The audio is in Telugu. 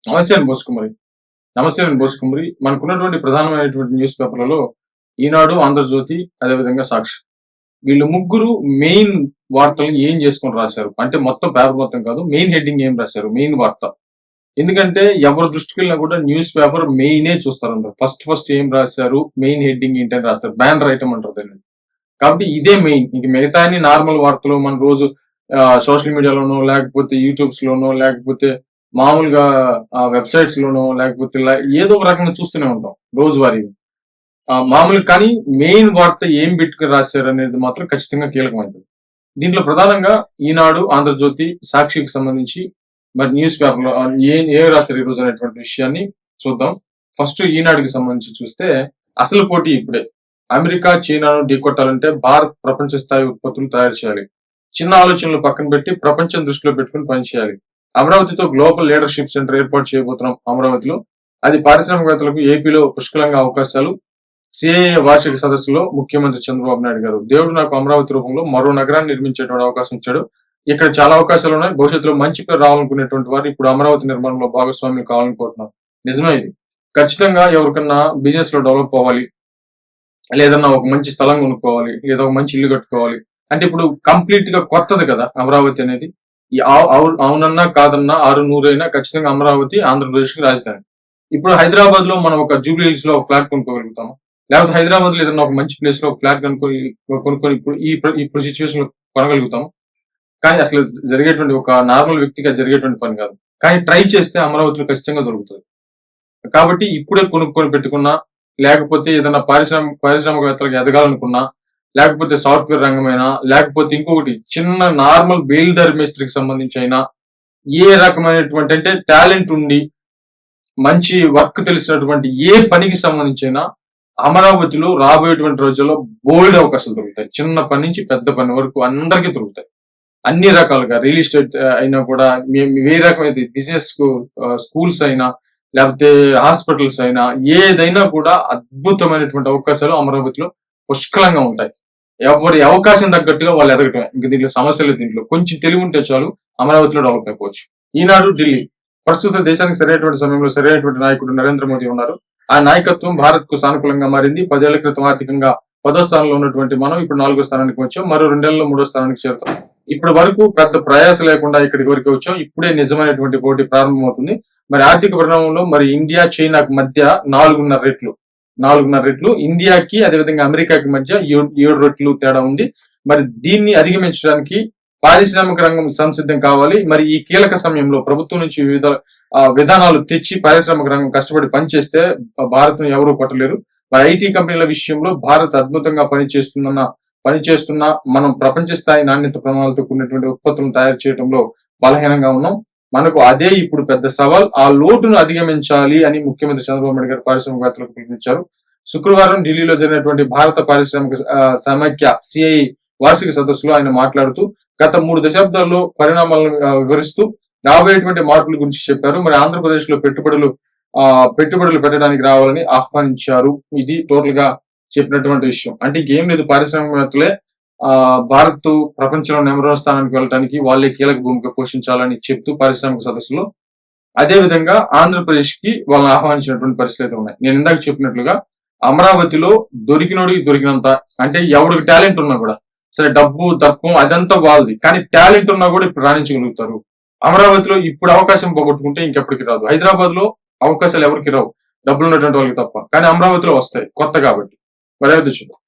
నమస్తే అండి బోసుకుమరి. నమస్తే అండి బోసుకుమరి. మనకున్నటువంటి ప్రధానమైనటువంటి న్యూస్ పేపర్‌లలో ఈనాడు, ఆంధ్రజ్యోతి, అదేవిధంగా సాక్షి. వీళ్ళు ముగ్గురు మెయిన్ వార్తలను ఏం చేసుకొని రాశారు. అంటే మొత్తం పేపర్ మొత్తం కాదు. మెయిన్ హెడ్డింగ్ ఏం రాశారు. మెయిన్ వార్త. ఎందుకంటే ఎవరి దృష్టికెళ్ళినా కూడా న్యూస్ పేపర్ మెయినే చూస్తారందరూ. ఫస్ట్ ఏం రాశారు, మెయిన్ హెడ్డింగ్ ఏంటని రాస్తారు. బ్యానర్ ఐటమ్ అంటారు దాన్ని. కాబట్టి ఇదే మెయిన్. ఇంక మిగతాయన్ని నార్మల్ వార్తలు మన రోజు సోషల్ మీడియాలోనో, లేకపోతే యూట్యూబ్స్‌లోనో, లేకపోతే మామూలుగా వెబ్‌సైట్స్‌లోనో, లేకపోతే ఏదో ఒక రకంగా చూస్తూనే ఉంటాం రోజువారీగా. మామూలుగా కానీ మెయిన్ వార్త ఏం పెట్టుకొని రాశారనేది మాత్రం ఖచ్చితంగా కీలకమైనది. దీంట్లో ప్రధానంగా ఈనాడు, ఆంధ్రజ్యోతి, సాక్షికి సంబంధించి మరి న్యూస్ పేపర్‌లో ఏం రాశారు ఈరోజు అనేటువంటి విషయాన్ని చూద్దాం. ఫస్ట్ ఈనాడుకి సంబంధించి చూస్తే అసలు పోటీ ఇప్పుడే. అమెరికా, చైనాను ఢీకొట్టాలంటే భారత్ ప్రపంచ స్థాయి ఉత్పత్తులు తయారు చేయాలి. చిన్న ఆలోచనలు పక్కన పెట్టి ప్రపంచం దృష్టిలో పెట్టుకుని పనిచేయాలి. అమరావతితో గ్లోబల్ లీడర్షిప్ సెంటర్ ఏర్పాటు చేయబోతున్నాం అమరావతిలో. అది పారిశ్రామికవేత్తలకు ఏపీలో పుష్కలంగా అవకాశాలు. సిఐఏ వార్షిక సదస్సులో ముఖ్యమంత్రి చంద్రబాబు నాయుడు గారు, దేవుడు నాకు అమరావతి రూపంలో మరో నగరాన్ని నిర్మించేటువంటి అవకాశం ఇచ్చాడు. ఇక్కడ చాలా అవకాశాలు ఉన్నాయి. భవిష్యత్తులో మంచి పేరు రావాలనుకునేటువంటి వారు ఇప్పుడు అమరావతి నిర్మాణంలో భాగస్వామ్యం కావాలనుకుంటున్నారు. నిజమే ఇది. ఖచ్చితంగా ఎవరికన్నా బిజినెస్ లో డెవలప్ అవ్వాలి, లేదన్నా ఒక మంచి స్థలం కొనుక్కోవాలి, లేదా ఒక మంచి ఇల్లు కట్టుకోవాలి అంటే ఇప్పుడు కంప్లీట్ గా కొత్తది కదా అమరావతి అనేది. అవునన్నా కాదన్నా 600 అయినా ఖచ్చితంగా అమరావతి ఆంధ్రప్రదేశ్ కి రాజధాని. ఇప్పుడు హైదరాబాద్ లో మనం ఒక జూబ్లీ హిల్స్ లో ఒక ఫ్లాట్ కొనుక్కోగలుగుతాము, లేకపోతే హైదరాబాద్ లో ఏదన్నా ఒక మంచి ప్లేస్ లో ఒక ఫ్లాట్ కొనుక్కొని ఇప్పుడు సిచ్యువేషన్ లో కొనగలుగుతాము. కానీ అసలు జరిగేటువంటి ఒక నార్మల్ వ్యక్తిగా జరిగేటువంటి పని కాదు. కానీ ట్రై చేస్తే అమరావతిలో ఖచ్చితంగా దొరుకుతుంది. కాబట్టి ఇప్పుడే కొనుక్కొని పెట్టుకున్నా, లేకపోతే ఏదైనా పారిశ్రామికవేత్తలకు ఎదగాలనుకున్నా, లేకపోతే సాఫ్ట్వేర్ రంగమైనా, లేకపోతే ఇంకొకటి చిన్న నార్మల్ బేల్దారి మేస్త్రికి సంబంధించి అయినా, ఏ రకమైనటువంటి అంటే టాలెంట్ ఉండి మంచి వర్క్ తెలిసినటువంటి ఏ పనికి సంబంధించి అయినా అమరావతిలో రాబోయేటువంటి రోజుల్లో బోల్డ్ అవకాశాలు దొరుకుతాయి. చిన్న పని నుంచి పెద్ద పని వరకు అందరికీ దొరుకుతాయి. అన్ని రకాలుగా రియల్ ఎస్టేట్ అయినా కూడా, ఏ రకమైన బిజినెస్ స్కూల్స్ అయినా, లేకపోతే హాస్పిటల్స్ అయినా, ఏదైనా కూడా అద్భుతమైనటువంటి అవకాశాలు అమరావతిలో పుష్కలంగా ఉంటాయి. ఎవరి అవకాశం తగ్గట్టుగా వాళ్ళు ఎదగటమే. ఇంక దీంట్లో సమస్య లేదు. దీంట్లో కొంచెం తెలివి ఉంటే చాలు అమరావతిలో డెవలప్ అయిపోవచ్చు. ఈనాడు, ఢిల్లీ. ప్రస్తుత దేశానికి సరైనటువంటి సమయంలో సరైనటువంటి నాయకుడు నరేంద్ర మోదీ ఉన్నారు. ఆ నాయకత్వం భారత్ కు సానుకూలంగా మారింది. 10 ఏళ్ల క్రితం ఆర్థికంగా 10వ స్థానంలో ఉన్నటువంటి మనం ఇప్పుడు 4వ స్థానానికి వచ్చాం. మరో 2 ఏళ్లలో 3వ స్థానానికి చేరుతాం. ఇప్పటి వరకు పెద్ద ప్రయాస లేకుండా ఇక్కడికి వరకు వచ్చాం. ఇప్పుడే నిజమైనటువంటి పోటీ ప్రారంభమవుతుంది. మరి ఆర్థిక పరిణామంలో మరి ఇండియా, చైనాకు మధ్య 4.5 రెట్లు, ఇండియాకి అదేవిధంగా అమెరికాకి మధ్య 7 రెట్లు తేడా ఉంది. మరి దీన్ని అధిగమించడానికి పారిశ్రామిక రంగం సంసిద్ధం కావాలి. మరి ఈ కీలక సమయంలో ప్రభుత్వం నుంచి వివిధ విధానాలు తెచ్చి పారిశ్రామిక రంగం కష్టపడి పనిచేస్తే భారత్ ను ఎవరూ కొట్టలేరు. మరి ఐటీ కంపెనీల విషయంలో భారత్ అద్భుతంగా పనిచేస్తున్న మనం ప్రపంచ స్థాయి నాణ్యత ప్రమాణాలతో కూడినటువంటి ఉత్పత్తులను తయారు చేయడంలో బలహీనంగా ఉన్నాం. మనకు అదే ఇప్పుడు పెద్ద సవాల్. ఆ లోటును అధిగమించాలి అని ముఖ్యమంత్రి చంద్రబాబు నాయుడు గారు పారిశ్రామికవేత్తలకు పిలుపునిచ్చారు. శుక్రవారం ఢిల్లీలో జరిగినటువంటి భారత పారిశ్రామిక సమైక్య సిఐ వార్షిక సదస్సులో ఆయన మాట్లాడుతూ గత 3 దశాబ్దాల్లో పరిణామాలను వివరిస్తూ రాబోయేటువంటి మార్పుల గురించి చెప్పారు. మరి ఆంధ్రప్రదేశ్ లో పెట్టుబడులు పెట్టడానికి రావాలని ఆహ్వానించారు. ఇది టోటల్ గా చెప్పినటువంటి విషయం. అంటే ఇంకేం లేదు, పారిశ్రామికవేత్తలే భారత్ ప్రపంచంలో నెంబర్ 1 స్థానానికి వెళ్ళడానికి వాళ్ళే కీలక భూమిక పోషించాలని చెప్తూ పారిశ్రామిక సదస్సులో అదే విధంగా ఆంధ్రప్రదేశ్ కి వాళ్ళని ఆహ్వానించినటువంటి పరిస్థితులు ఉన్నాయి. నేను ఇందాక చెప్పినట్లుగా అమరావతిలో దొరికినోడికి దొరికినంత, అంటే ఎవరికి టాలెంట్ ఉన్నా కూడా సరే, డబ్బు దర్పం అదంతా వాళ్ళది, కానీ టాలెంట్ ఉన్నా కూడా ఇప్పుడు రాణించగలుగుతారు. అమరావతిలో ఇప్పుడు అవకాశం పోగొట్టుకుంటే ఇంకెప్పటికి రాదు. హైదరాబాద్ లో అవకాశాలు ఎవరికి రావు, డబ్బులు ఉన్నటువంటి వాళ్ళకి తప్ప. కానీ అమరావతిలో వస్తాయి, కొత్త కాబట్టి. మరి చూద్దాం.